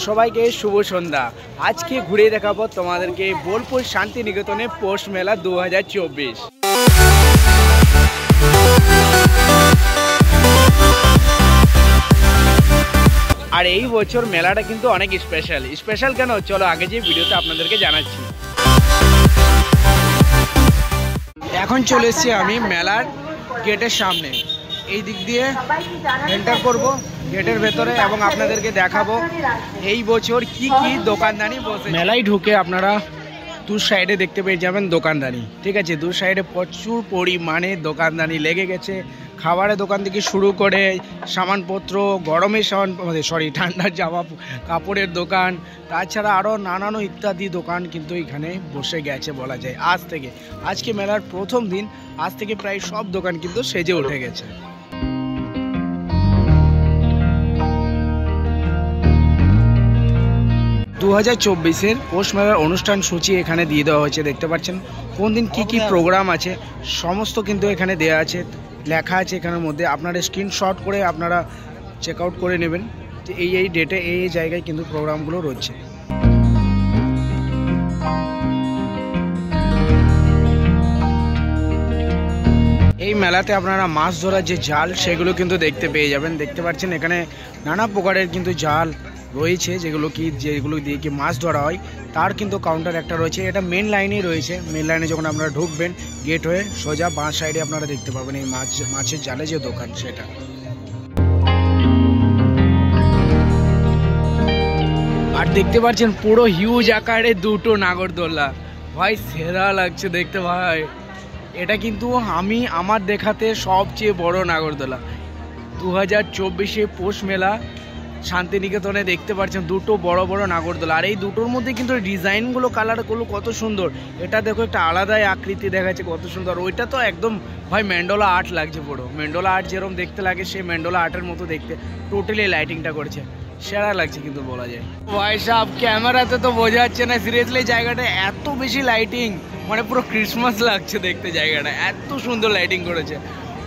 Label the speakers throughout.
Speaker 1: সবাইকে শুভ সন্ধ্যা। আজকে ঘুরে দেখাবো তোমাদেরকে বোলপুর শান্তিনিকেতনে পৌষ মেলা 2024। আর এই বছর মেলাটা কিন্তু অনেক স্পেশাল কেন চলো আগে যে ভিডিওতে আপনাদেরকে জানাচ্ছি। এখন চলে এসেছি আমি মেলার গেটের সামনে, এই দিক দিয়ে এন্টার করব গেটের ভেতরে এবং আপনাদেরকে দেখাবো এই বছর কি কি দোকানদানি বসে। মেলায় ঢুকে আপনারা দু সাইডে দেখতে পেয়ে যাবেন দোকানদানি, ঠিক আছে। দু সাইডে প্রচুর পরিমাণে দোকানদানি লেগে গেছে, খাবারের দোকান থেকে শুরু করে সামানপত্র, গরমের ঠান্ডার জামা কাপড়ের দোকান, তাছাড়া আরও নানান ইত্যাদি দোকান কিন্তু এখানে বসে গেছে বলা যায়। আজকে মেলার প্রথম দিন, আজ থেকে প্রায় সব দোকান কিন্তু সেজে উঠে গেছে। দু 2024-এর পৌষ মেলার অনুষ্ঠান সূচি এখানে দিয়ে দেওয়া হয়েছে। দেখতে পাচ্ছেন কোন দিন কি কি প্রোগ্রাম আছে সমস্ত কিন্তু এখানে দেওয়া আছে, লেখা আছে এখানের মধ্যে। আপনারা স্ক্রিনশট করে আপনারা চেক আউট করে নেবেন যে এই ডেটে এই জায়গায় কিন্তু প্রোগ্রামগুলো রয়েছে। এই মেলাতে আপনারা মাছ ধরার যে জাল সেগুলো কিন্তু দেখতে পেয়ে যাবেন। দেখতে পাচ্ছেন এখানে নানা প্রকারের কিন্তু জাল রয়েছে যেগুলো দিয়ে কি মাছ ধরা হয়, তার কিন্তু কাউন্টার একটা রয়েছে। এটা মেন লাইনেই রয়েছে। মেন লাইনে যখন আপনারা ঢুকবেন গেট হয়ে সোজা বাঁ সাইডে আপনারা দেখতে পাবেন এই মাছের জালে যে দোকান সেটা। আর দেখতে পাচ্ছেন পুরো হিউজ আকারে দুটো নাগরদোলা, ভাই সেরা লাগছে দেখতে ভাই। এটা কিন্তু আমার দেখাতে সবচেয়ে বড় নাগরদোলা 2024-এ পৌষ মেলা শান্তিনিকেতনে। দেখতে পাচ্ছেন দুটো বড় বড় নাগরদোলা, আর এই দুটোর মধ্যে কিন্তু ডিজাইনগুলো কালারগুলো কত সুন্দর। এটা দেখো একটা আলাদাই আকৃতি দেখাচ্ছে কত সুন্দর। ওইটা তো একদম ভাই ম্যান্ডোলা আর্ট লাগছে, পুরো ম্যান্ডোলা আর্ট যেরকম দেখতে লাগে সেই ম্যান্ডোলা আর্টের মতো দেখতে টোটালি লাইটিংটা করেছে, সেরা লাগছে কিন্তু বলা যায়। ভাই সাহেব ক্যামেরাতে তো বোঝা যাচ্ছে না, সিরিয়াসলি জায়গাটা এত বেশি লাইটিং, মানে পুরো ক্রিসমাস লাগছে দেখতে। জায়গাটা এত সুন্দর লাইটিং করেছে।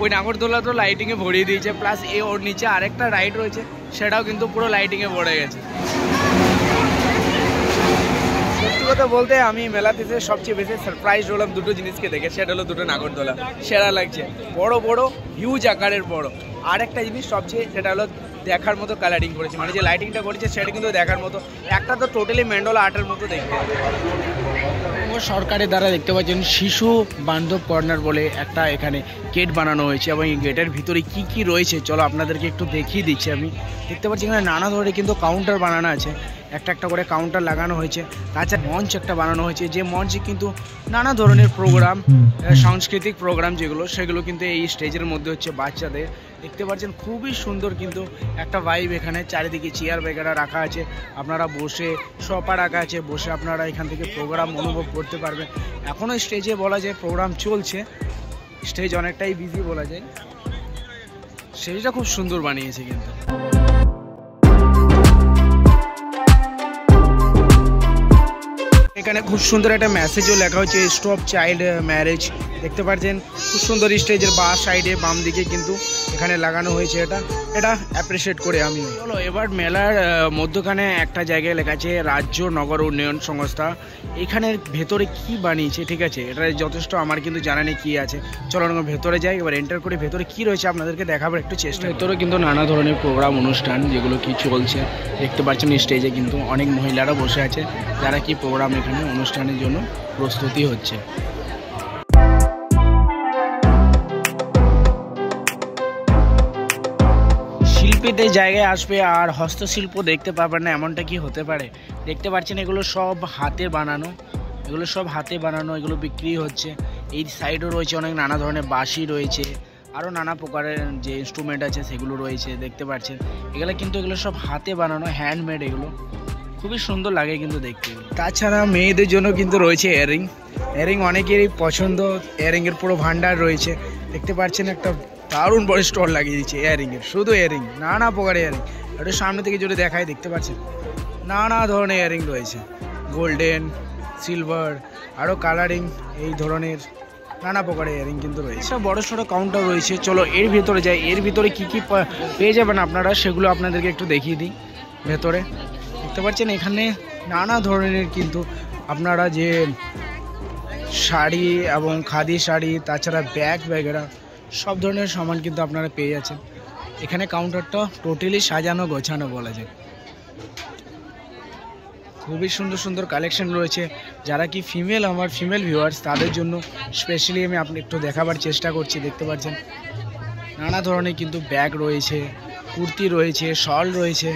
Speaker 1: ওই নাগরদোলা তো লাইটিংয়ে ভরিয়ে দিয়েছে, প্লাস ওর নিচে আরেকটা রাইড রয়েছে সেটাও কিন্তু পুরো লাইটিংয়ে ভরে গেছে। সত্যি কথা বলতে আমি মেলাতে সবচেয়ে বেশি সারপ্রাইজ হলাম দুটো জিনিসকে দেখে, সেটা হলো দুটো নাগরদোলা, সেরা লাগছে, বড় বড় হিউজ আকারের বড়। আর একটা জিনিস সবচেয়ে সেটা হলো দেখার মতো কালারিং করেছে, মানে যে লাইটিংটা করেছে সেটা কিন্তু দেখার মতো। একটা তো টোটালি ম্যান্ডোলা আর্টের মতো দেখতে। সরকারের দ্বারা দেখতে পাচ্ছেন শিশু বান্ধব কর্নার বলে একটা এখানে গেট বানানো হয়েছে, এবং এই গেটের ভিতরে কি কি রয়েছে চলো আপনাদেরকে একটু দেখিয়ে দিচ্ছি আমি। দেখতে পাচ্ছি এখানে নানা ধরনের কিন্তু কাউন্টার বানানো আছে, একটা করে কাউন্টার লাগানো হয়েছে। তাছাড়া মঞ্চ একটা বানানো হয়েছে, যে মঞ্চে কিন্তু নানা ধরনের প্রোগ্রাম, সাংস্কৃতিক প্রোগ্রাম সেগুলো কিন্তু এই স্টেজের মধ্যে হচ্ছে বাচ্চাদের। দেখতে পাচ্ছেন খুবই সুন্দর কিন্তু একটা ভাইব এখানে। চারিদিকে চেয়ার বেগারা রাখা আছে, আপনারা বসে সোফা রাখা আছে, বসে আপনারা এখান থেকে প্রোগ্রাম অনুভব করতে পারবেন। এখনও স্টেজে বলা যায় প্রোগ্রাম চলছে, স্টেজ অনেকটাই বিজি বলা যায়। স্টেজটা খুব সুন্দর বানিয়েছে কিন্তু। এখানে খুব সুন্দর একটা মেসেজও লেখা হচ্ছে স্টপ চাইল্ড ম্যারেজ। দেখতে পাচ্ছেন খুব সুন্দর স্টেজের বাঁ সাইডে বাম দিকে কিন্তু এখানে লাগানো হয়েছে। এটা অ্যাপ্রিসিয়েট করে আমি। চলো এবার মেলার মধ্যখানে একটা জায়গায় লেখা আছে রাজ্য নগর উন্নয়ন সংস্থা। এখানের ভেতরে কি বানিয়েছে, ঠিক আছে, এটা যথেষ্ট আমার কিন্তু জানা নেই কি আছে। চলো আমরা ভেতরে যাই, এবার এন্টার করে ভেতরে কি রয়েছে আপনাদেরকে দেখাবার একটু চেষ্টা। ভেতরে কিন্তু নানা ধরনের প্রোগ্রাম অনুষ্ঠান যেগুলো কি চলছে দেখতে পাচ্ছেন। স্টেজে কিন্তু অনেক মহিলারা বসে আছে, যারা কি প্রোগ্রাম এখানে অনুষ্ঠানের জন্য প্রস্তুতি হচ্ছে। শিল্পীদের জায়গায় আসবে আর হস্তশিল্প দেখতে পাবেন না, এমনটা কি হতে পারে। দেখতে পাচ্ছেন এগুলো সব হাতে বানানো, এগুলো বিক্রি হচ্ছে। এই সাইডও রয়েছে অনেক নানা ধরনের বাঁশি রয়েছে, আরও নানা প্রকারের যে ইনস্ট্রুমেন্ট আছে সেগুলো রয়েছে। দেখতে পাচ্ছেন এগুলো সব হাতে বানানো, হ্যান্ডমেড। এগুলো খুবই সুন্দর লাগে কিন্তু দেখতে। তাছাড়া মেয়েদের জন্য কিন্তু রয়েছে ইয়ারিং অনেকেরই পছন্দ। ইয়ারিংয়ের পুরো ভান্ডার রয়েছে। দেখতে পাচ্ছেন একটা দারুণ বড় স্টল লাগিয়ে দিচ্ছে ইয়ারিংয়ের, শুধু ইয়ারিং, নানা প্রকার ইয়ারিং। এটা সামনে থেকে যদি দেখায় দেখতে পাচ্ছেন নানা ধরনের ইয়ারিং রয়েছে, গোল্ডেন, সিলভার, আরও কালারিং, এই ধরনের নানা প্রকারের ইয়ারিং কিন্তু রয়েছে। একটা বড় সড়ো কাউন্টার রয়েছে, চলো এর ভিতরে যাই। এর ভিতরে কি কি পেয়ে যাবেন আপনারা সেগুলো আপনাদেরকে একটু দেখিয়ে দিই। ভেতরে দেখতে পাচ্ছেন এখানে নানা ধরনের কিন্তু আপনারা যে শাড়ি এবং খাদি শাড়ি, তাছাড়া ব্যাগ বগেরা সব ধরনের সামান কিন্তু আপনারা পেয়ে যাচ্ছেন। এখানে কাউন্টারটা টোটালি সাজানো গোছানো বলা যায়। খুবই সুন্দর সুন্দর কালেকশন রয়েছে। যারা কি আমার ফিমেল ভিউয়ার্স তাদের জন্য স্পেশালি আমি আপনি একটু দেখাবার চেষ্টা করছি। দেখতে পাচ্ছেন নানা ধরনের কিন্তু ব্যাগ রয়েছে, কুর্তি রয়েছে, শল রয়েছে।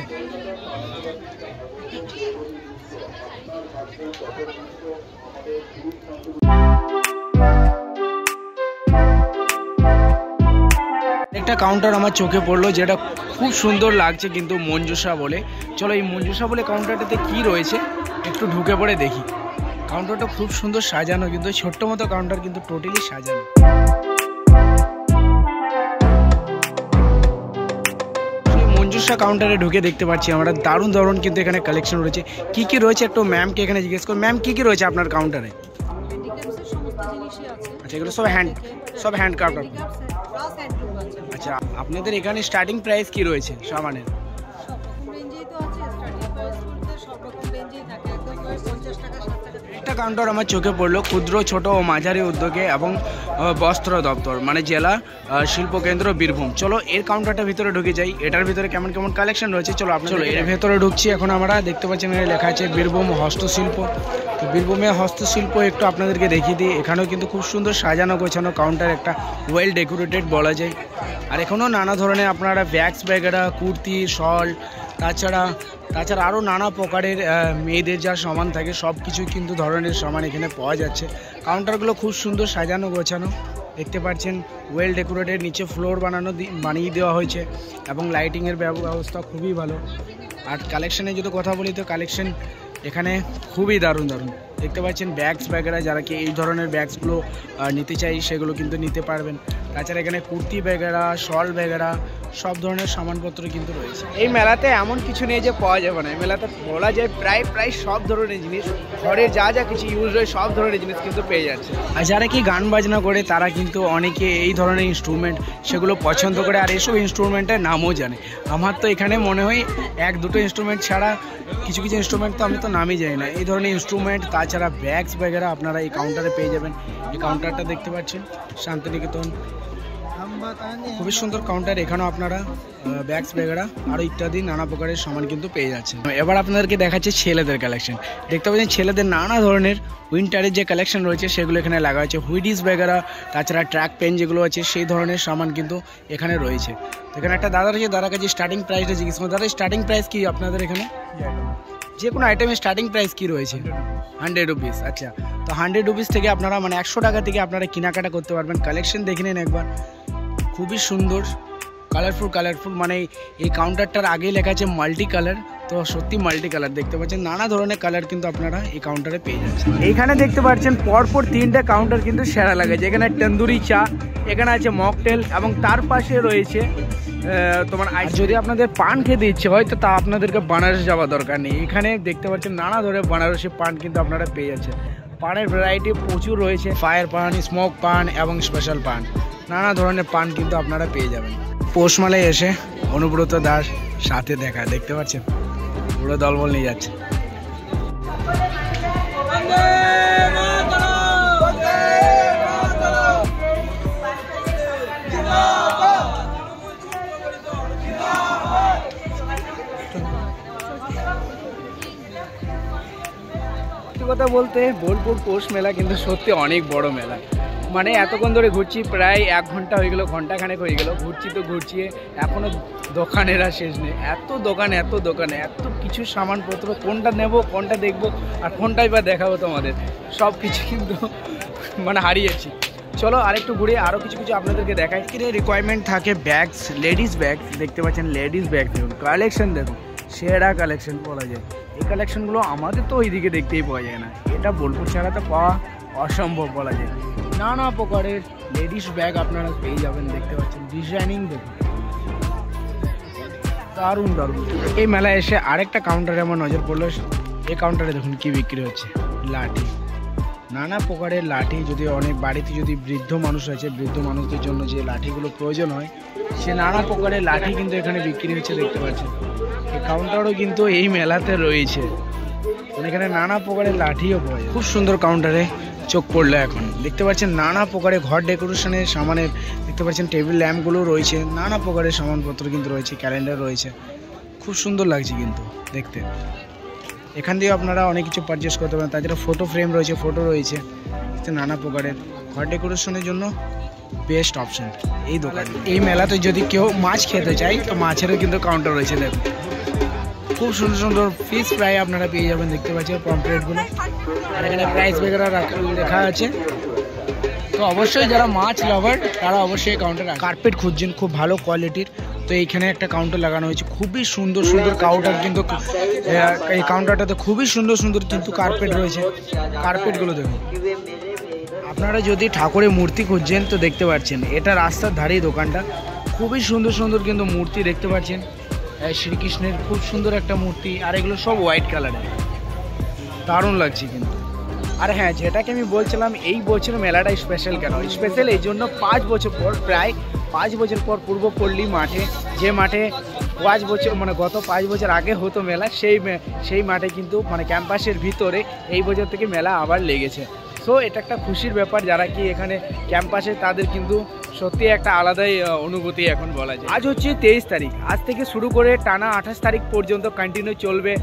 Speaker 1: একটা কাউন্টার আমার চোখে পড়লো যেটা খুব সুন্দর লাগছে কিন্তু মঞ্জুষা বলে। চলো এই মঞ্জুষা বলে কাউন্টারটাতে কি রয়েছে একটু ঢুকে পড়ে দেখি। কাউন্টারটা খুব সুন্দর সাজানো, কিন্তু ছোট্ট মতো কাউন্টার কিন্তু টোটালি সাজানো। মঞ্জুষা কাউন্টারে ঢুকে দেখতে পাচ্ছি আমরা দারুণ দারুণ কিন্তু এখানে কালেকশন রয়েছে। কি কি রয়েছে একটু ম্যামকে এখানে জিজ্ঞেস করো। ম্যাম কি কি রয়েছে আপনার কাউন্টারে? আচ্ছা এগুলো সব হ্যান্ড ক্রাফট। আচ্ছা আপনাদের এখানে স্টার্টিং প্রাইস কি রয়েছে সামানের? একটা কাউন্টার আমার চোখে পড়লো ক্ষুদ্র ছোট ও মাঝারি উদ্যোগে এবং বস্ত্র দপ্তর মানে জেলা শিল্প কেন্দ্র বীরভূম। চলো এর কাউন্টারটার ভিতরে ঢুকে যাই, এটার ভিতরে কেমন কেমন কালেকশন রয়েছে চলো চলো এর ভেতরে ঢুকছি। এখন আমরা দেখতে পাচ্ছি এখানে লেখা আছে বীরভূম হস্তশিল্প। তো বীরভূমের হস্তশিল্প একটু আপনাদেরকে দেখিয়ে দিই। এখানেও কিন্তু খুব সুন্দর সাজানো গোছানো কাউন্টার, একটা ওয়েল ডেকোরেটেড বলা যায়। আর এখানেও নানা ধরনের আপনারা ব্যাগস বগেরা, কুর্তি, শল, তাছাড়া আরও নানা প্রকারের মেয়েদের যা সামান থাকে সব কিছু কিন্তু ধরনের সামান এখানে পাওয়া যাচ্ছে। কাউন্টারগুলো খুব সুন্দর সাজানো গোছানো দেখতে পাচ্ছেন, ওয়েল ডেকোরেটেড, নিচে ফ্লোর বানিয়ে দেওয়া হয়েছে এবং লাইটিংয়ের ব্যবস্থা খুবই ভালো। আর কালেকশানে যদি কথা বলি তো কালেকশন এখানে খুবই দারুণ দারুণ দেখতে পাচ্ছেন। ব্যাগস বগেরা যারা কি এই ধরনের ব্যাগসগুলো নিতে চাই সেগুলো কিন্তু নিতে পারবেন। তাছাড়া এখানে কুর্তি বগেরা, শল বগেরা সব ধরনের সামানপত্র কিন্তু রয়েছে। এই মেলাতে এমন কিছু নেই যে পাওয়া যাবে না। এই মেলাতে বলা যায় প্রায় সব ধরনের জিনিস, ঘরের যা যা কিছু ইউজ হয় সব ধরনের জিনিস কিন্তু পেয়ে যাচ্ছে। আর যারা কি গান বাজনা করে তারা কিন্তু অনেকে এই ধরনের ইনস্ট্রুমেন্ট সেগুলো পছন্দ করে, আর এইসব ইনস্ট্রুমেন্টের নামও জানে। আমার তো এখানে মনে হয় এক দুটো ইনস্ট্রুমেন্ট ছাড়া কিছু ইনস্ট্রুমেন্ট তো আমি তো নামই জানি না। এই ধরনের ইনস্ট্রুমেন্ট তাছাড়া ব্যাগস বগেরা আপনারা এই কাউন্টারে পেয়ে যাবেন। এই কাউন্টারটা দেখতে পাচ্ছেন শান্তিনিকেতন, খুবই সুন্দর কাউন্টার। এখানেও আপনারা ব্যাগস বগেরা আরও ইত্যাদি নানা প্রকারের সামান কিন্তু পেয়ে যাচ্ছেন। এবার আপনাদেরকে দেখাচ্ছে ছেলেদের কালেকশন। দেখতে পাচ্ছেন ছেলেদের নানা ধরনের উইন্টারের যে কালেকশন রয়েছে সেগুলো এখানে লাগা হয়েছে। হুইডিস বগেরা, তাছাড়া ট্র্যাক পেন যেগুলো আছে সেই ধরনের সামান কিন্তু এখানে রয়েছে। এখানে একটা দাদা রয়েছে, দাদার কাছে স্টার্টিং প্রাইসটা জিজ্ঞেস করুন। দাদা স্টার্টিং প্রাইস কি আপনাদের এখানে? যে কোনো আইটেমের স্টার্টিং প্রাইস কি রয়েছে? 100 রুপিস। আচ্ছা তো 100 রুপিস থেকে আপনারা মানে 100 টাকা থেকে আপনারা কেনাকাটা করতে পারবেন। কালেকশন দেখে নিন একবার, খুবই সুন্দর কালারফুল। মানে এই কাউন্টারটার আগেই লেখা আছে মাল্টি কালার, তো সত্যি মাল্টি কালার দেখতে পাচ্ছেন। নানা ধরনের কালার কিন্তু আপনারা এই কাউন্টারে পেয়ে যাচ্ছেন। এইখানে দেখতে পাচ্ছেন পরপর 3টে কাউন্টার কিন্তু সেরা লাগাচ্ছে। এখানে তন্দুরি চা, এখানে আছে মকটেল এবং তার পাশে রয়েছে তোমার যদি আপনাদের পান খেতে ইচ্ছে হয় তো তা আপনাদেরকে বানারস যাওয়া দরকার নেই। এখানে দেখতে পাচ্ছেন নানা ধরনের বানারসি পান কিন্তু আপনারা পেয়ে যাচ্ছেন। পানের ভ্যারাইটি প্রচুর রয়েছে, ফায়ার পান, স্মোক পান এবং স্পেশাল পান, নানা ধরনের পান কিন্তু আপনারা পেয়ে যাবেন। পৌষমেলায় এসে অনুব্রত দাস সাথে দেখা, দেখতে পাচ্ছেন পুরো দলবল নিয়ে যাচ্ছে। কথা বলতে বোলপুর পৌষ মেলা কিন্তু সত্যি অনেক বড় মেলা। মানে এতক্ষণ ধরে ঘুরছি, প্রায় 1 ঘন্টা হয়ে গেল, ঘন্টাখানেক হয়ে গেল ঘুরছি এখনও দোকানেরা শেষ নেই। এত দোকানে এত কিছু সামানপত্র, কোনটা নেব কোনটা দেখবো আর কোনটাই বা দেখাবো তোমাদের, সব কিছু কিন্তু মানে হারিয়েছি। চলো আরেকটু ঘুরে আরও কিছু আপনাদেরকে দেখাই। কিরে রিকোয়ারমেন্ট থাকে ব্যাগস, লেডিস ব্যাগ দেখতে পাচ্ছেন, লেডিস ব্যাগ দেখুন, কালেকশন দেখুন, সেরা কালেকশন বলা যায়। এই কালেকশনগুলো আমাদের তো ওইদিকে দেখতেই পাওয়া যায় না, এটা বোলপুর ছাড়া তো পাওয়া অসম্ভব বলা যায়। নানা প্রকারের লেডিস ব্যাগ আপনারা পেয়ে যাবেন, দেখতে পাচ্ছেন ডিজাইনিং দেখুন, দারুণ। এই মেলায় এসে আরেকটা কাউন্টারে আমার নজর পড়লো। এই কাউন্টারে দেখুন কি বিক্রি হচ্ছে, লাঠি, নানা প্রকারের লাঠি, যদি অনেক বাড়িতে যদি বৃদ্ধ মানুষ আছে, বৃদ্ধ মানুষদের জন্য যে লাঠিগুলো প্রয়োজন হয়, সে নানা প্রকারের লাঠি কিন্তু এখানে বিক্রি হচ্ছে দেখতে পাচ্ছেন। এই কাউন্টারও কিন্তু এই মেলাতে রয়েছে, এখানে নানা প্রকারের লাঠিও পাওয়া যায়। খুব সুন্দর কাউন্টারে চোখ পড়লো এখন, দেখতে পাচ্ছেন নানা প্রকারের ঘর ডেকোরেশনের সামানের, দেখতে পাচ্ছেন টেবিল ল্যাম্পগুলো রয়েছে, নানা প্রকারের সামানপত্র কিন্তু রয়েছে, ক্যালেন্ডার রয়েছে, খুব সুন্দর লাগছে কিন্তু দেখতে। এখান দিয়ে আপনারা অনেক কিছু পারচেস করতে পারেন। তাছাড়া ফটো ফ্রেম রয়েছে, ফটো রয়েছে, নানা প্রকারের ঘর ডেকোরেশনের জন্য বেস্ট অপশন এই দোকান। এই মেলাতে যদি কেউ মাছ খেতে চায় তো মাছেরও কিন্তু কাউন্টার রয়েছে, দেখুন খুব সুন্দর সুন্দর ফিশ ফ্রাই আপনারা পেয়ে যাবেন, দেখতে পাচ্ছেন পমফ্রেটগুলো, আর এখানে প্রাইস বেগারা লেখা আছে। তো অবশ্যই যারা মাছ লাভার তারা অবশ্যই কাউন্টার। কার্পেট খুঁজছেন খুব ভালো কোয়ালিটির, তো এইখানে একটা কাউন্টার লাগানো হয়েছে, খুবই সুন্দর সুন্দর কাউন্টার কিন্তু এই কাউন্টারটাতে খুবই সুন্দর সুন্দর কিন্তু কার্পেট রয়েছে। কার্পেটগুলো দেখুন। আপনারা যদি ঠাকুরের মূর্তি খুঁজছেন তো দেখতে পাচ্ছেন এটা রাস্তার ধারেই দোকানটা, খুবই সুন্দর সুন্দর কিন্তু মূর্তি দেখতে পাচ্ছেন। শ্রীকৃষ্ণের খুব সুন্দর একটা মূর্তি, আর এগুলো সব হোয়াইট কালারের, দারুণ লাগছে কিন্তু। আর হ্যাঁ, যেটাকে আমি বলছিলাম এই বছর মেলাটা স্পেশাল কেন, স্পেশাল এই জন্য 5 বছর পর, প্রায় 5 বছর পর পূর্বপল্লী মাঠে, যে মাঠে 5 বছর মানে গত 5 বছর আগে হতো মেলা, সেই মাঠে কিন্তু মানে ক্যাম্পাসের ভিতরে এই বছর থেকে মেলা আবার লেগেছে। সো এটা একটা খুশির ব্যাপার, যারা কি এখানে ক্যাম্পাসে তাদের কিন্তু সত্যি একটা আলাদাই অনুভূতি এখন বলা যায়। আজ হচ্ছে 23 তারিখ, আজ থেকে শুরু করে টানা 28 তারিখ পর্যন্ত কন্টিনিউ চলবে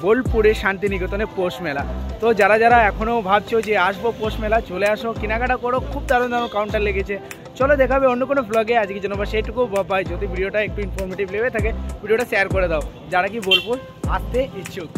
Speaker 1: বোলপুরে শান্তিনিকেতনে পৌষ মেলা। তো যারা যারা এখনও ভাবছো যে আসবো পৌষ মেলা, চলে আসো, কেনাকাটা করো, খুব দারুণ দারুণ কাউন্টার লেগেছে। চলো দেখাবে অন্য কোনো ব্লগে, আজকে জন্য বা সেইটুকু বাই। যদি ভিডিওটা একটু ইনফরমেটিভ লেগে থাকে ভিডিওটা শেয়ার করে দাও যারা কি বোলপুর আসতে ইচ্ছুক।